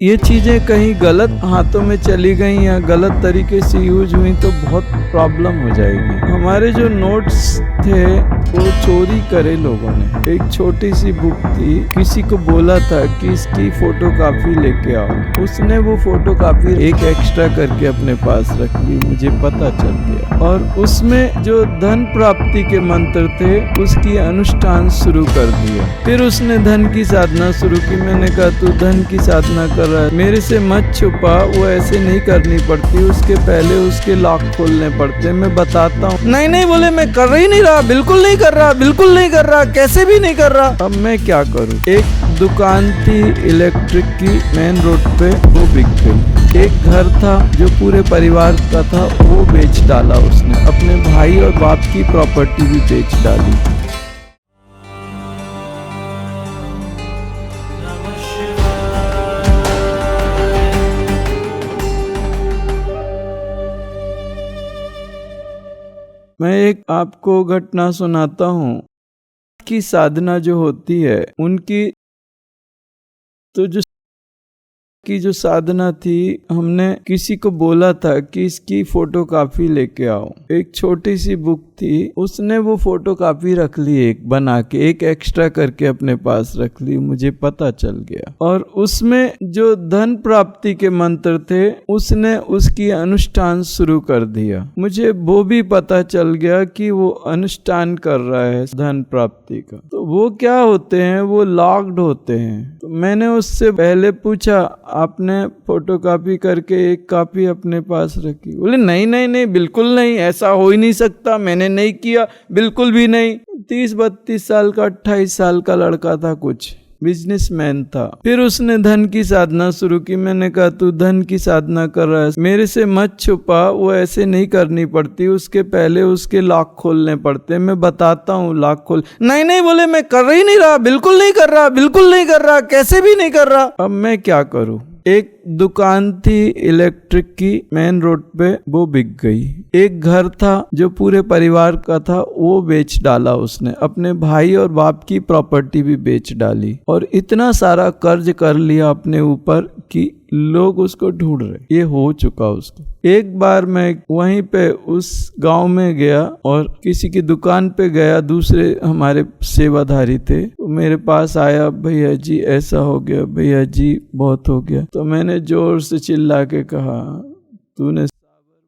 ये चीज़ें कहीं गलत हाथों में चली गई या गलत तरीके से यूज हुई तो बहुत प्रॉब्लम हो जाएगी। हमारे जो नोट्स थे वो चोरी करे लोगों ने। एक छोटी सी बुक थी, किसी को बोला था कि इसकी फोटोकॉपी लेके आओ, उसने वो फोटोकॉपी एक एक्स्ट्रा करके अपने पास रख ली, मुझे पता चल गया। और उसमें जो धन प्राप्ति के मंत्र थे उसकी अनुष्ठान शुरू कर दिया। फिर उसने धन की साधना शुरू की। मैंने कहा तू धन की साधना कर रहा है, मेरे से मत छुपा, वो ऐसे नहीं करनी पड़ती, उसके पहले उसके लॉक खोलने पड़ते, मैं बताता हूँ। नहीं नहीं बोले, मैं कर ही नहीं रहा, बिल्कुल नहीं कर रहा, बिल्कुल नहीं कर रहा, कैसे भी नहीं कर रहा। अब मैं क्या करूँ। एक दुकान थी इलेक्ट्रिक की मेन रोड पे, वो बिक गई। एक घर था जो पूरे परिवार का था, वो बेच डाला उसने। अपने भाई और बाप की प्रॉपर्टी भी बेच डाली। मैं एक आपको घटना सुनाता हूँ कि साधना जो होती है उनकी तो जो साधना थी, हमने किसी को बोला था कि इसकी फोटोकॉपी लेके आओ। एक छोटी सी बुक थी, उसने वो फोटोकॉपी रख ली, एक बना के, एक एक्स्ट्रा करके अपने पास रख ली, मुझे पता चल गया। और उसमें जो धन प्राप्ति के मंत्र थे उसने उसकी अनुष्ठान शुरू कर दिया। मुझे वो भी पता चल गया कि वो अनुष्ठान कर रहा है धन प्राप्ति का। तो वो क्या होते हैं, वो लॉक्ड होते हैं। तो मैंने उससे पहले पूछा, आपने फोटोकॉपी करके एक कॉपी अपने पास रखी? बोले नहीं नहीं नहीं, बिल्कुल नहीं, ऐसा हो ही नहीं सकता, मैंने नहीं किया, बिल्कुल भी नहीं। 30-32 साल का, 28 साल का लड़का था, कुछ बिजनेसमैन था। फिर उसने धन की साधना शुरू की। मैंने कहा तू धन की साधना कर रहा है, मेरे से मत छुपा, वो ऐसे नहीं करनी पड़ती, उसके पहले उसके लॉक खोलने पड़ते, मैं बताता हूँ लॉक खोल। नहीं नहीं बोले, मैं कर ही नहीं रहा, बिल्कुल नहीं कर रहा, बिल्कुल नहीं कर रहा, कैसे भी नहीं कर रहा। अब मैं क्या करूँ। एक दुकान थी इलेक्ट्रिक की मेन रोड पे, वो बिक गई। एक घर था जो पूरे परिवार का था, वो बेच डाला उसने। अपने भाई और बाप की प्रॉपर्टी भी बेच डाली और इतना सारा कर्ज कर लिया अपने ऊपर कि लोग उसको ढूंढ रहे। ये हो चुका उसको। एक बार मैं वहीं पे उस गांव में गया और किसी की दुकान पे गया, दूसरे हमारे सेवाधारी थे, तो मेरे पास आया, भैया जी ऐसा हो गया, भैया जी बहुत हो गया। तो मैंने जोर से चिल्ला के कहा, तूने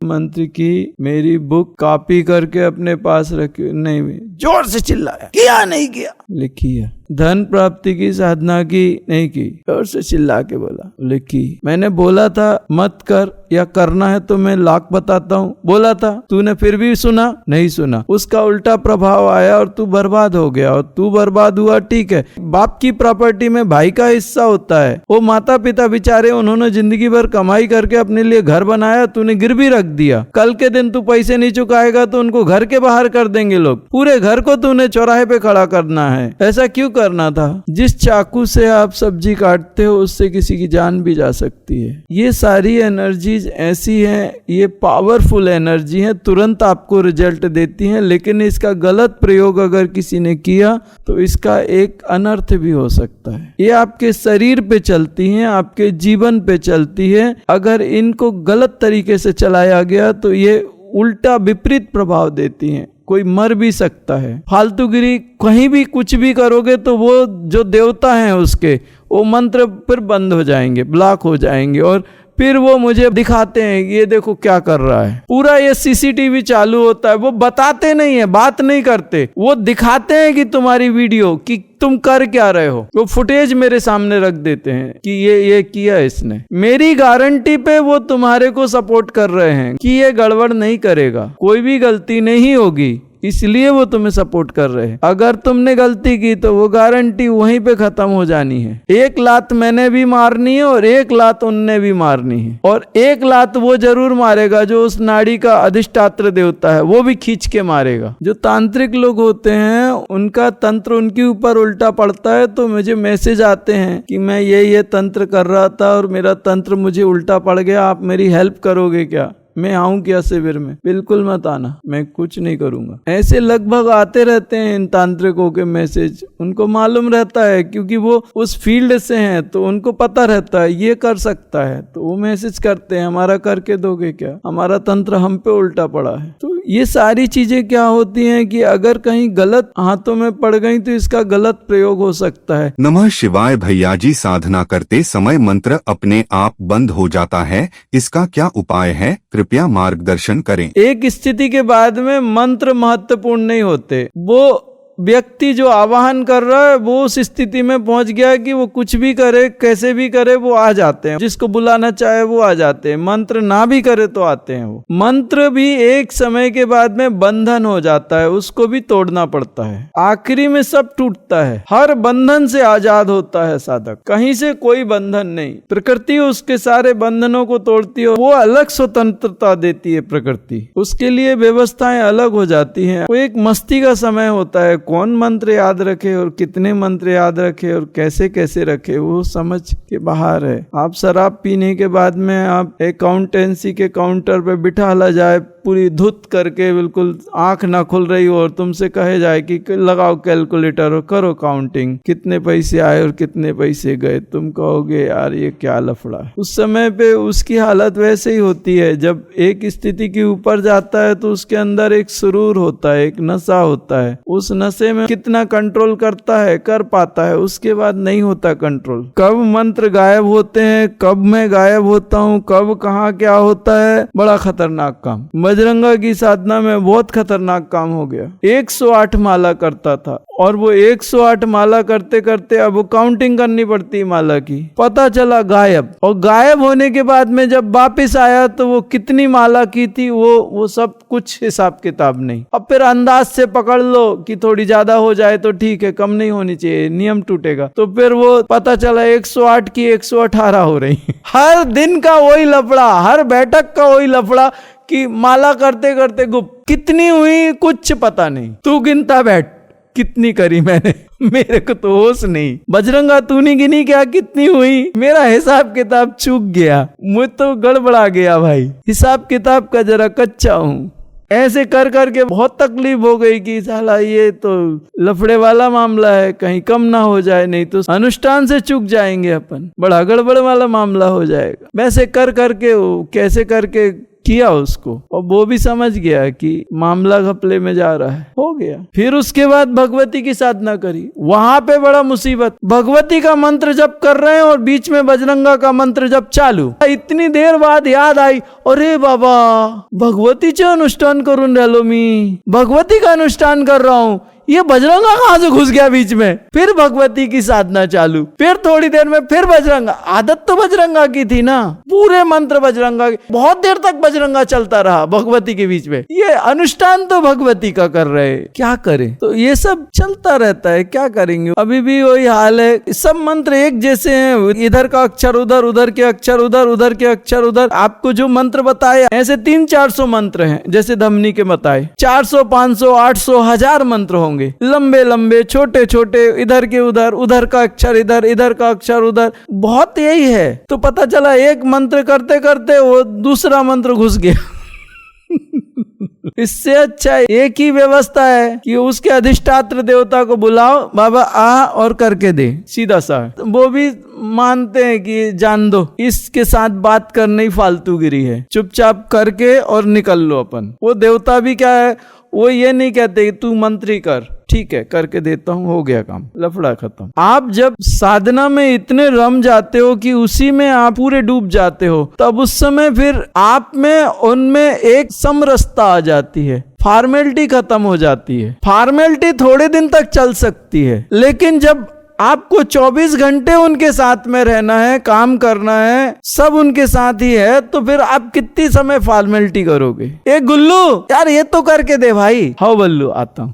मंत्री की मेरी बुक कॉपी करके अपने पास रखी? नहीं, जोर से चिल्लाया, किया नहीं किया? लिखी है। धन प्राप्ति की साधना की? नहीं की। जोर से चिल्ला के बोला, लिखी। मैंने बोला था मत कर, या करना है तो मैं लॉक बताता हूँ, बोला था, तूने फिर भी सुना? नहीं सुना। उसका उल्टा प्रभाव आया और तू बर्बाद हो गया। और तू बर्बाद हुआ, ठीक है, बाप की प्रॉपर्टी में भाई का हिस्सा होता है। वो माता पिता बेचारे, उन्होंने जिंदगी भर कमाई करके अपने लिए घर बनाया, तूने गिरवी रख दिया। कल के दिन तू पैसे नहीं चुकाएगा तो उनको घर के बाहर कर देंगे लोग। पूरे घर को तूने चौराहे पे खड़ा करना है। ऐसा क्यों करना था? जिस चाकू से आप सब्जी काटते हो उससे किसी की जान भी जा सकती है। ये सारी एनर्जीज ऐसी हैं, ये पावरफुल एनर्जी है, तुरंत आपको रिजल्ट देती हैं, लेकिन इसका गलत प्रयोग अगर किसी ने किया तो इसका एक अनर्थ भी हो सकता है। ये आपके शरीर पे चलती हैं, आपके जीवन पे चलती है। अगर इनको गलत तरीके से चलाया गया तो ये उल्टा विपरीत प्रभाव देती हैं। कोई मर भी सकता है। फालतूगिरी कहीं भी कुछ भी करोगे तो वो जो देवता हैं उसके वो मंत्र फिर बंद हो जाएंगे, ब्लॉक हो जाएंगे, और फिर वो मुझे दिखाते हैं, ये देखो क्या कर रहा है। पूरा ये सीसीटीवी चालू होता है, वो बताते नहीं है, बात नहीं करते, वो दिखाते हैं कि तुम्हारी वीडियो कि तुम कर क्या रहे हो। वो फुटेज मेरे सामने रख देते हैं कि ये किया इसने। मेरी गारंटी पे वो तुम्हारे को सपोर्ट कर रहे हैं कि ये गड़बड़ नहीं करेगा, कोई भी गलती नहीं होगी, इसलिए वो तुम्हें सपोर्ट कर रहे हैं। अगर तुमने गलती की तो वो गारंटी वहीं पे खत्म हो जानी है। एक लात मैंने भी मारनी है और एक लात उनने भी मारनी है, और एक लात वो जरूर मारेगा जो उस नाड़ी का अधिष्ठात्र देवता है, वो भी खींच के मारेगा। जो तांत्रिक लोग होते हैं उनका तंत्र उनके ऊपर उल्टा पड़ता है, तो मुझे मैसेज आते हैं कि मैं ये तंत्र कर रहा था और मेरा तंत्र मुझे उल्टा पड़ गया, आप मेरी हेल्प करोगे क्या? मैं आऊं क्या शिविर में? बिल्कुल मत आना, मैं कुछ नहीं करूंगा। ऐसे लगभग आते रहते हैं इन तांत्रिकों के मैसेज। उनको मालूम रहता है क्योंकि वो उस फील्ड से हैं, तो उनको पता रहता है ये कर सकता है, तो वो मैसेज करते हैं हमारा करके दोगे क्या, हमारा तंत्र हम पे उल्टा पड़ा है। तो ये सारी चीजें क्या होती हैं कि अगर कहीं गलत हाथों में पड़ गई तो इसका गलत प्रयोग हो सकता है। नमः शिवाय। भैया जी, साधना करते समय मंत्र अपने आप बंद हो जाता है, इसका क्या उपाय है? कृपया मार्गदर्शन करें। एक स्थिति के बाद में मंत्र महत्वपूर्ण नहीं होते। वो व्यक्ति जो आवाहन कर रहा है वो उस स्थिति में पहुंच गया कि वो कुछ भी करे, कैसे भी करे, वो आ जाते हैं। जिसको बुलाना चाहे वो आ जाते हैं। मंत्र ना भी करे तो आते हैं। वो मंत्र भी एक समय के बाद में बंधन हो जाता है, उसको भी तोड़ना पड़ता है। आखिरी में सब टूटता है, हर बंधन से आजाद होता है साधक। कहीं से कोई बंधन नहीं, प्रकृति उसके सारे बंधनों को तोड़ती है। वो अलग स्वतंत्रता देती है प्रकृति, उसके लिए व्यवस्थाएं अलग हो जाती हैं। वो एक मस्ती का समय होता है। कौन मंत्र याद रखे और कितने मंत्र याद रखे और कैसे कैसे रखे, वो समझ के बाहर है। आप शराब पीने के बाद में आप अकाउंटेंसी के काउंटर पे बिठाला जाए पूरी धुत करके, बिल्कुल आंख ना खुल रही हो, और तुमसे कहे जाए कि लगाओ कैलकुलेटर और करो काउंटिंग, कितने पैसे आए और कितने पैसे गए। तुम कहोगे यार ये क्या लफड़ा है। उस समय पे उसकी हालत वैसे ही होती है। जब एक स्थिति के ऊपर जाता है तो उसके अंदर एक सुरूर होता है, एक नशा होता है। उस नशे में कितना कंट्रोल करता है, कर पाता है, उसके बाद नहीं होता कंट्रोल। कब मंत्र गायब होते हैं, कब मैं गायब होता हूँ, कब कहाँ क्या होता है, बड़ा खतरनाक काम। बजरंगा की साधना में बहुत खतरनाक काम हो गया। 108 माला करता था और वो 108 माला करते करते अब वो काउंटिंग करनी पड़ती माला की, पता चला गायब। और गायब होने के बाद में जब वापस आया तो वो कितनी माला की थी वो सब कुछ हिसाब किताब नहीं। अब फिर अंदाज से पकड़ लो कि थोड़ी ज्यादा हो जाए तो ठीक है, कम नहीं होनी चाहिए, नियम टूटेगा। तो फिर वो पता चला 108 की 118 हो रही। हर दिन का वही लफड़ा, हर बैठक का वही लफड़ा कि माला करते करते गुप्त कितनी हुई कुछ पता नहीं, तू गिनता बैठ कितनी करी मैंने, मेरे को तो होश नहीं। बजरंगा तूने गिनी क्या कितनी हुई? मेरा हिसाब किताब चूक गया, मुझे तो गड़बड़ा गया भाई, हिसाब किताब का जरा कच्चा हूँ। ऐसे कर करके बहुत तकलीफ हो गई कि साला ये तो लफड़े वाला मामला है, कहीं कम ना हो जाए, नहीं तो अनुष्ठान से चूक जाएंगे अपन, बड़ा गड़बड़ वाला मामला हो जाएगा। वैसे कर करके कैसे करके किया उसको, और वो भी समझ गया कि मामला घपले में जा रहा है, हो गया। फिर उसके बाद भगवती की साधना करी। वहां पे बड़ा मुसीबत, भगवती का मंत्र जप कर रहे हैं और बीच में बजरंगा का मंत्र जप चालू। इतनी देर बाद याद आई, अरे बाबा भगवतीचे अनुष्ठान करून राहिलो मी, भगवती का अनुष्ठान कर रहा हूँ, ये बजरंगा कहां से घुस गया बीच में। फिर भगवती की साधना चालू, फिर थोड़ी देर में फिर बजरंगा। आदत तो बजरंगा की थी ना, पूरे मंत्र बजरंगा की, बहुत देर तक बजरंगा चलता रहा भगवती के बीच में। ये अनुष्ठान तो भगवती का कर रहे, क्या करें। तो ये सब चलता रहता है, क्या करेंगे। अभी भी वही हाल है, सब मंत्र एक जैसे हैं, इधर का अक्षर उधर, उधर के अक्षर उधर, उधर के अक्षर उधर। आपको जो मंत्र बताए ऐसे 300-400 मंत्र हैं, जैसे धमनी के बताए 400, 500, 800, 1000 मंत्र होंगे, लंबे लंबे, छोटे छोटे, इधर के उधर, उधर का अक्षर इधर, इधर का अक्षर उधर, बहुत यही है। तो पता चला एक मंत्र करते करते वो दूसरा मंत्र घुस गया। इससे अच्छा एक ही व्यवस्था है कि उसके अधिष्ठात्र देवता को बुलाओ, बाबा आ और करके दे, सीधा सा। वो भी मानते हैं कि जान दो, इसके साथ बात करना ही फालतूगिरी है, चुपचाप करके और निकल लो अपन। वो देवता भी क्या है, वो ये नहीं कहते कि तू मंत्री कर, ठीक है करके देता हूँ, हो गया काम, लफड़ा खत्म। आप जब साधना में इतने रम जाते हो कि उसी में आप पूरे डूब जाते हो, तब उस समय फिर आप में उनमें एक समरसता आ जाती है, फॉर्मेलिटी खत्म हो जाती है। फॉर्मेलिटी थोड़े दिन तक चल सकती है, लेकिन जब आपको 24 घंटे उनके साथ में रहना है, काम करना है, सब उनके साथ ही है, तो फिर आप कितनी समय फॉर्मेलिटी करोगे। ए गुल्लू यार ये तो करके दे भाई, हाँ बल्लू आता हूं।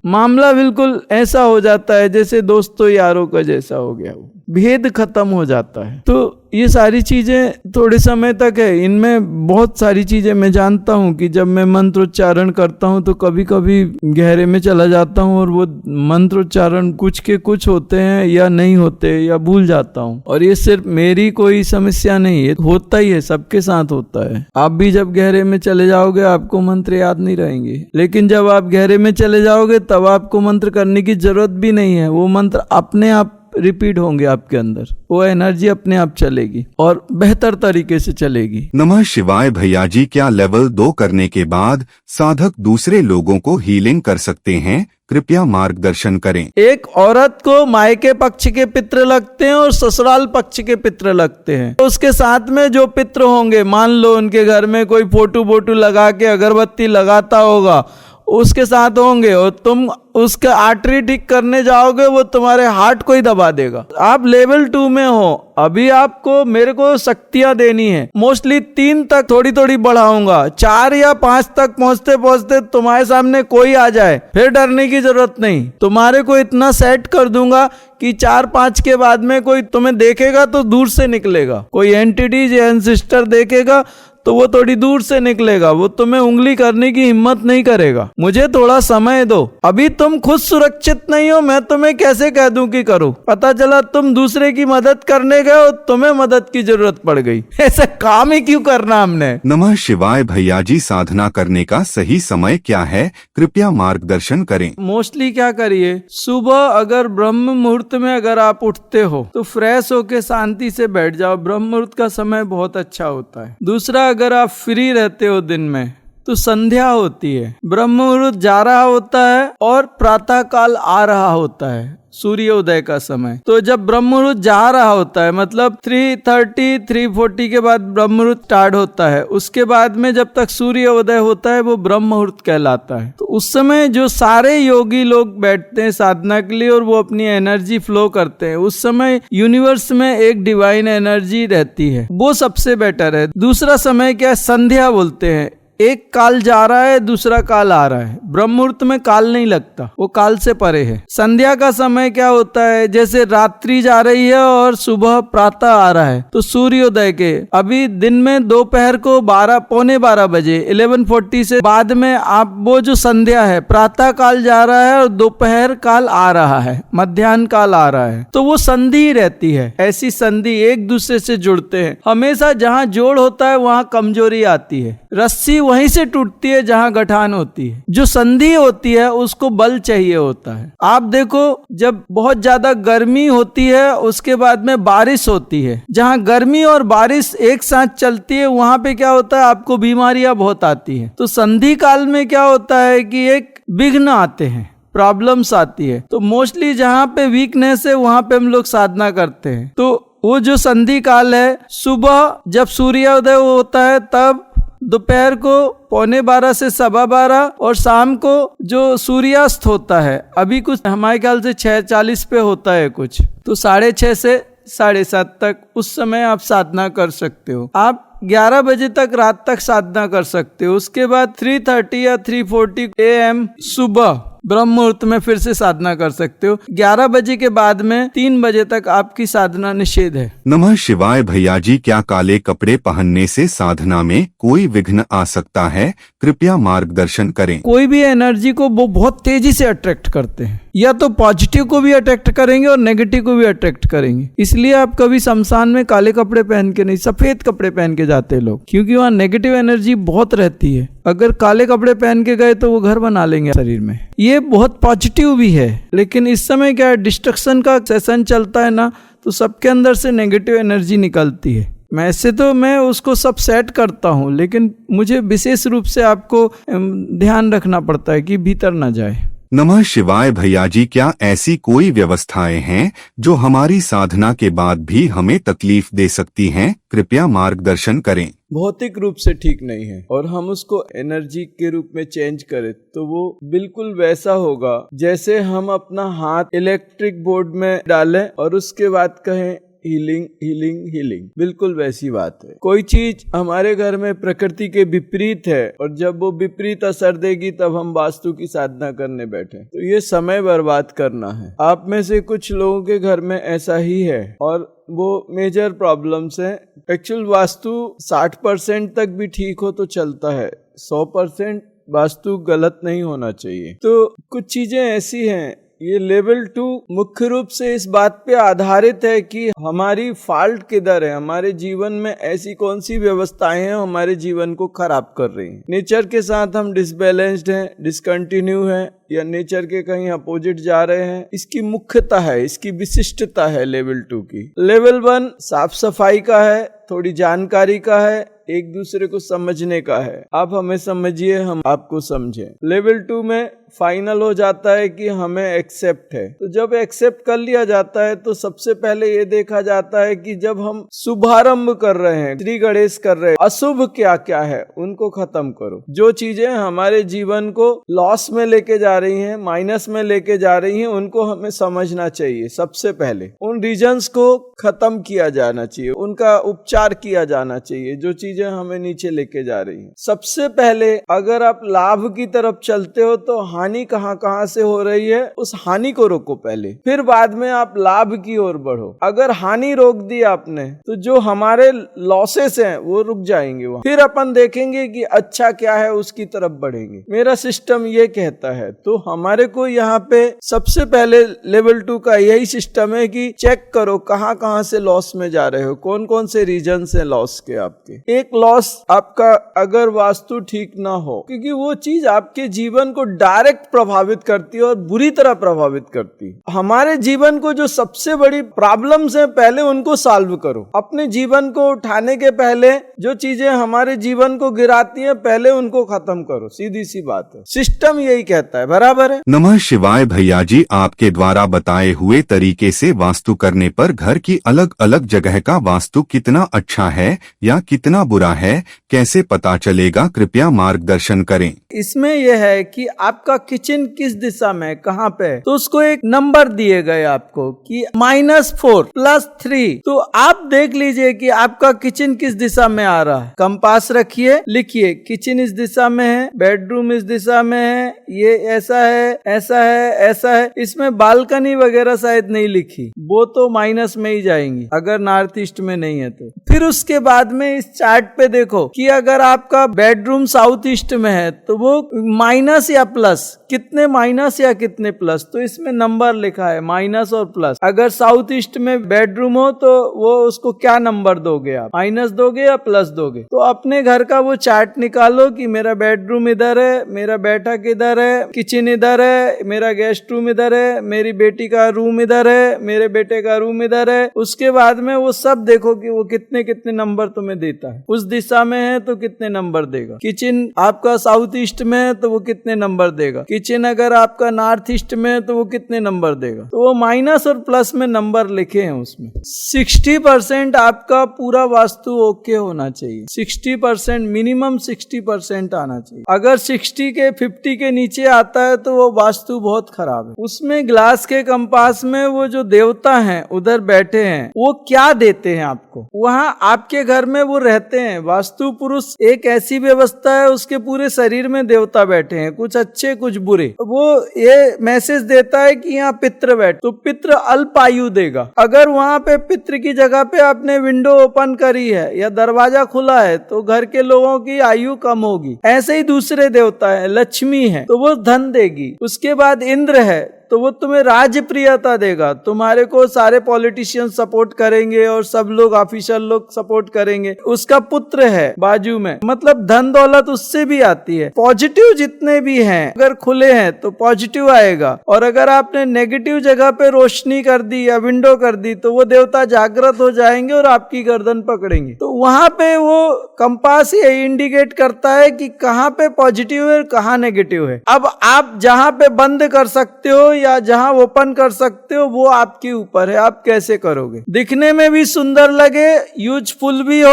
मामला बिल्कुल ऐसा हो जाता है जैसे दोस्तों यारों का जैसा हो गया। वो भेद खत्म हो जाता है। तो ये सारी चीजें थोड़े समय तक है, इनमें बहुत सारी चीजें मैं जानता हूँ कि जब मैं मंत्रोच्चारण करता हूँ तो कभी कभी गहरे में चला जाता हूँ और वो मंत्रोच्चारण कुछ के कुछ होते हैं या नहीं होते या भूल जाता हूँ। और ये सिर्फ मेरी कोई समस्या नहीं है, होता ही है, सबके साथ होता है। आप भी जब गहरे में चले जाओगे आपको मंत्र याद नहीं रहेंगे, लेकिन जब आप गहरे में चले जाओगे तब आपको मंत्र करने की जरूरत भी नहीं है, वो मंत्र अपने आप रिपीट होंगे आपके अंदर, वो एनर्जी अपने आप चलेगी और बेहतर तरीके से चलेगी। नमः शिवाय भैया जी, क्या लेवल 2 करने के बाद साधक दूसरे लोगों को हीलिंग कर सकते हैं? कृपया मार्गदर्शन करें। एक औरत को मायके पक्ष के पितृ लगते हैं और ससुराल पक्ष के पितृ लगते हैं। तो उसके साथ में जो पितृ होंगे, मान लो उनके घर में कोई फोटो बोटू लगा के अगरबत्ती लगाता होगा, उसके साथ होंगे और तुम उसका आर्टरी ठीक करने जाओगे, वो तुम्हारे हार्ट को ही दबा देगा। आप लेवल 2 में हो, अभी आपको मेरे को शक्तियां देनी है। मोस्टली 3 तक थोड़ी थोड़ी बढ़ाऊंगा, 4 या 5 तक पहुंचते पहुंचते तुम्हारे सामने कोई आ जाए फिर डरने की जरूरत नहीं। तुम्हारे को इतना सेट कर दूंगा कि 4-5 के बाद में कोई तुम्हें देखेगा तो दूर से निकलेगा, कोई एंटिटी या एंसिस्टर देखेगा तो वो थोड़ी दूर से निकलेगा, वो तुम्हें उंगली करने की हिम्मत नहीं करेगा। मुझे थोड़ा समय दो, अभी तुम खुद सुरक्षित नहीं हो, मैं तुम्हें कैसे कह दूं कि करो। पता चला तुम दूसरे की मदद करने गए और तुम्हें मदद की जरूरत पड़ गई, ऐसा काम ही क्यों करना हमने। नमः शिवाय भैया जी, साधना करने का सही समय क्या है? कृपया मार्गदर्शन करें। मोस्टली क्या करिए, सुबह अगर ब्रह्म मुहूर्त में अगर आप उठते हो तो फ्रेश होके शांति से बैठ जाओ, ब्रह्म मुहूर्त का समय बहुत अच्छा होता है। दूसरा, अगर आप फ्री रहते हो दिन में तो संध्या होती है, ब्रह्म मुहूर्त जा रहा होता है और प्रातः काल आ रहा होता है, सूर्योदय का समय। तो जब ब्रह्म मुहूर्त जा रहा होता है मतलब 3:30 3:40 के बाद ब्रह्म मुहूर्त स्टार्ट होता है, उसके बाद में जब तक सूर्योदय होता है वो ब्रह्म मुहूर्त कहलाता है। तो उस समय जो सारे योगी लोग बैठते हैं साधना के लिए और वो अपनी एनर्जी फ्लो करते हैं, उस समय यूनिवर्स में एक डिवाइन एनर्जी रहती है, वो सबसे बेटर है। दूसरा समय क्या, संध्या बोलते हैं, एक काल जा रहा है दूसरा काल आ रहा है, ब्रह्म मुहूर्त में काल नहीं लगता, वो काल से परे है। संध्या का समय क्या होता है, जैसे रात्रि जा रही है और सुबह प्रातः आ रहा है, तो सूर्योदय के अभी दिन में दोपहर को 12-12 बजे 11:40 से बाद में आप वो जो संध्या है, प्रातः काल जा रहा है और दोपहर काल आ रहा है, मध्याह्न काल आ रहा है, तो वो संधि रहती है। ऐसी संधि एक दूसरे से जुड़ते हैं, हमेशा जहाँ जोड़ होता है वहाँ कमजोरी आती है, रस्सी वहीं से टूटती है जहां गठान होती है। जो संधि होती है उसको बल चाहिए होता है। आप देखो जब बहुत ज्यादा गर्मी होती है उसके बाद में बारिश होती है, जहां गर्मी और बारिश एक साथ चलती है वहां पे क्या होता है, आपको बीमारियां बहुत आती है। तो संधि काल में क्या होता है कि एक विघ्न आते हैं, प्रॉब्लम्स आती है। तो मोस्टली जहां पे वीकनेस है वहां पे हम लोग साधना करते हैं। तो वो जो संधि काल है, सुबह जब सूर्योदय होता है तब, दोपहर को 11:15 से 12:15 और शाम को जो सूर्यास्त होता है, अभी कुछ हमारे ख्याल से 6:40 पे होता है कुछ, तो 6:30 से 7:30 तक उस समय आप साधना कर सकते हो। आप 11 बजे तक रात तक साधना कर सकते हो। उसके बाद 3:30 या 3:40 AM सुबह ब्रह्म मुहूर्त में फिर से साधना कर सकते हो। 11 बजे के बाद में 3 बजे तक आपकी साधना निषेध है। नमः शिवाय भैया जी, क्या काले कपड़े पहनने से साधना में कोई विघ्न आ सकता है? कृपया मार्गदर्शन करें। कोई भी एनर्जी को वो बहुत तेजी से अट्रैक्ट करते हैं, या तो पॉजिटिव को भी अट्रैक्ट करेंगे और नेगेटिव को भी अट्रैक्ट करेंगे। इसलिए आप कभी शमशान में काले कपड़े पहन के नहीं, सफेद कपड़े पहन के जाते हैं लोग, क्योंकि वहाँ नेगेटिव एनर्जी बहुत रहती है। अगर काले कपड़े पहन के गए तो वो घर बना लेंगे शरीर में। ये बहुत पॉजिटिव भी है, लेकिन इस समय क्या डिस्ट्रक्शन का सेशन चलता है ना, तो सबके अंदर से नेगेटिव एनर्जी निकलती है। ऐसे तो मैं उसको सब सेट करता हूँ, लेकिन मुझे विशेष रूप से आपको ध्यान रखना पड़ता है कि भीतर ना जाए। नमः शिवाय भैया जी, क्या ऐसी कोई व्यवस्थाएं हैं जो हमारी साधना के बाद भी हमें तकलीफ दे सकती हैं? कृपया मार्गदर्शन करें। भौतिक रूप से ठीक नहीं है और हम उसको एनर्जी के रूप में चेंज करें तो वो बिल्कुल वैसा होगा जैसे हम अपना हाथ इलेक्ट्रिक बोर्ड में डालें और उसके बाद कहें हीलिंग हीलिंग हीलिंग, बिल्कुल वैसी बात है। कोई चीज हमारे घर में प्रकृति के विपरीत है और जब वो विपरीत असर देगी तब हम वास्तु की साधना करने बैठे, तो ये समय बर्बाद करना है। आप में से कुछ लोगों के घर में ऐसा ही है और वो मेजर प्रॉब्लम्स है। एक्चुअल वास्तु 60% तक भी ठीक हो तो चलता है, 100% वास्तु गलत नहीं होना चाहिए। तो कुछ चीजें ऐसी हैं, ये लेवल 2 मुख्य रूप से इस बात पे आधारित है कि हमारी फॉल्ट किधर है, हमारे जीवन में ऐसी कौन सी व्यवस्थाएं हैं हमारे जीवन को खराब कर रही हैं। नेचर के साथ हम डिसबैलेंस्ड हैं, डिसकंटिन्यू हैं या नेचर के कहीं अपोजिट जा रहे हैं, इसकी मुख्यता है, इसकी विशिष्टता है लेवल 2 की। लेवल 1 साफ सफाई का है, थोड़ी जानकारी का है, एक दूसरे को समझने का है। आप हमें समझिए, हम आपको समझें। लेवल 2 में फाइनल हो जाता है कि हमें एक्सेप्ट है। तो जब एक्सेप्ट कर लिया जाता है तो सबसे पहले ये देखा जाता है कि जब हम शुभारंभ कर रहे हैं, श्री गणेश कर रहे हैं, अशुभ क्या क्या है उनको खत्म करो। जो चीजें हमारे जीवन को लॉस में लेके जा रही हैं, माइनस में लेके जा रही हैं, उनको हमें समझना चाहिए। सबसे पहले उन रीजंस को खत्म किया जाना चाहिए, उनका उपचार किया जाना चाहिए जो चीजें हमें नीचे लेके जा रही हैं। सबसे पहले अगर आप लाभ की तरफ चलते हो तो हानि कहाँ कहाँ से हो रही है, उस हानि को रोको पहले, फिर बाद में आप लाभ की ओर बढ़ो। अगर हानि रोक दी आपने तो जो हमारे लॉसेस हैं वो रुक जाएंगे वहाँ, फिर अपन देखेंगे कि अच्छा क्या है, उसकी तरफ बढ़ेंगे। मेरा सिस्टम ये कहता है। तो हमारे को यहाँ पे सबसे पहले लेवल 2 का यही सिस्टम है कि चेक करो कहाँ कहाँ से लॉस में जा रहे हो, कौन कौन से रीजन से लॉस के आपके। एक लॉस आपका अगर वास्तु ठीक ना हो, क्योंकि वो चीज आपके जीवन को डायरेक्ट प्रभावित करती है और बुरी तरह प्रभावित करती है। हमारे जीवन को जो सबसे बड़ी प्रॉब्लम्स हैं पहले उनको सॉल्व करो। अपने जीवन को उठाने के पहले जो चीजें हमारे जीवन को गिराती हैं पहले उनको खत्म करो, सीधी सी बात है। सिस्टम यही कहता है, बराबर है। नमः शिवाय भैया जी, आपके द्वारा बताए हुए तरीके से वास्तु करने पर घर की अलग अलग जगह का वास्तु कितना अच्छा है या कितना बुरा है, कैसे पता चलेगा? कृपया मार्गदर्शन करें। इसमें यह है कि आपका किचन किस दिशा में, कहाँ पे, तो उसको एक नंबर दिए गए आपको कि -4 +3। तो आप देख लीजिए कि आपका किचन किस दिशा में आ रहा है। कंपास रखिए, लिखिए किचन इस दिशा में है, बेडरूम इस दिशा में है, ये ऐसा है, ऐसा है, ऐसा है। इसमें बालकनी वगैरह शायद नहीं लिखी, वो तो माइनस में ही जाएंगी अगर नॉर्थ ईस्ट में नहीं है तो। फिर उसके बाद में इस चार्ट पे देखो कि अगर आपका बेडरूम साउथ ईस्ट में है तो वो माइनस या प्लस, कितने माइनस या कितने प्लस, तो इसमें नंबर लिखा है माइनस और प्लस। अगर साउथ ईस्ट में बेडरूम हो तो वो उसको क्या नंबर दोगे आप, माइनस दोगे या प्लस दोगे? तो अपने घर का वो चार्ट निकालो कि मेरा बेडरूम इधर है, मेरा बैठक इधर है, किचन इधर है, मेरा गेस्ट रूम इधर है, मेरी बेटी का रूम इधर है, मेरे बेटे का रूम इधर है। उसके बाद में वो सब देखो कि वो कितने कितने नंबर तुम्हें देता है। उस दिशा में है तो कितने नंबर देगा। किचन आपका साउथ ईस्ट में है तो वो कितने नंबर देगा। किचन अगर आपका नॉर्थ ईस्ट में है तो वो कितने नंबर देगा। तो वो माइनस और प्लस में नंबर लिखे हैं उसमें। 60% आपका पूरा वास्तु ओके होना चाहिए, 60% मिनिमम 60% आना चाहिए। अगर 60 के 50 के नीचे आता है तो वो वास्तु बहुत खराब है। उसमें ग्लास के कंपास में वो जो देवता हैं उधर बैठे हैं, वो क्या देते हैं आपको, वहां आपके घर में वो रहते हैं। वास्तु पुरुष एक ऐसी व्यवस्था है, उसके पूरे शरीर में देवता बैठे हैं, कुछ अच्छे कुछ बुरे। वो ये मैसेज देता है कि यहाँ पितृ बैठ, तो पितृ अल्प आयु देगा। अगर वहां पे पितृ की जगह पे आपने विंडो ओपन करी है या दरवाजा खुला है तो घर के लोगों की आयु कम होगी। ऐसे ही दूसरे देवता है, लक्ष्मी है तो वो धन देगी। उसके बाद इंद्र है तो वो तुम्हें राजप्रियता देगा, तुम्हारे को सारे पॉलिटिशियन सपोर्ट करेंगे और सब लोग ऑफिशियल लोग सपोर्ट करेंगे। उसका पुत्र है बाजू में, मतलब धन दौलत उससे भी आती है। पॉजिटिव जितने भी हैं अगर खुले हैं तो पॉजिटिव आएगा, और अगर आपने नेगेटिव जगह पे रोशनी कर दी या विंडो कर दी तो वो देवता जागृत हो जाएंगे और आपकी गर्दन पकड़ेंगे। तो वहां पे वो कंपास ये इंडिकेट करता है कि कहाँ पे पॉजिटिव है कहाँ नेगेटिव है। अब आप जहाँ पे बंद कर सकते हो या जहां ओपन कर सकते हो वो आपके ऊपर है, आप कैसे करोगे। दिखने में भी सुंदर लगे, यूजफुल भी हो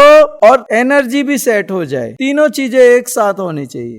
और एनर्जी भी सेट हो जाए, तीनों चीजें एक साथ होनी चाहिए।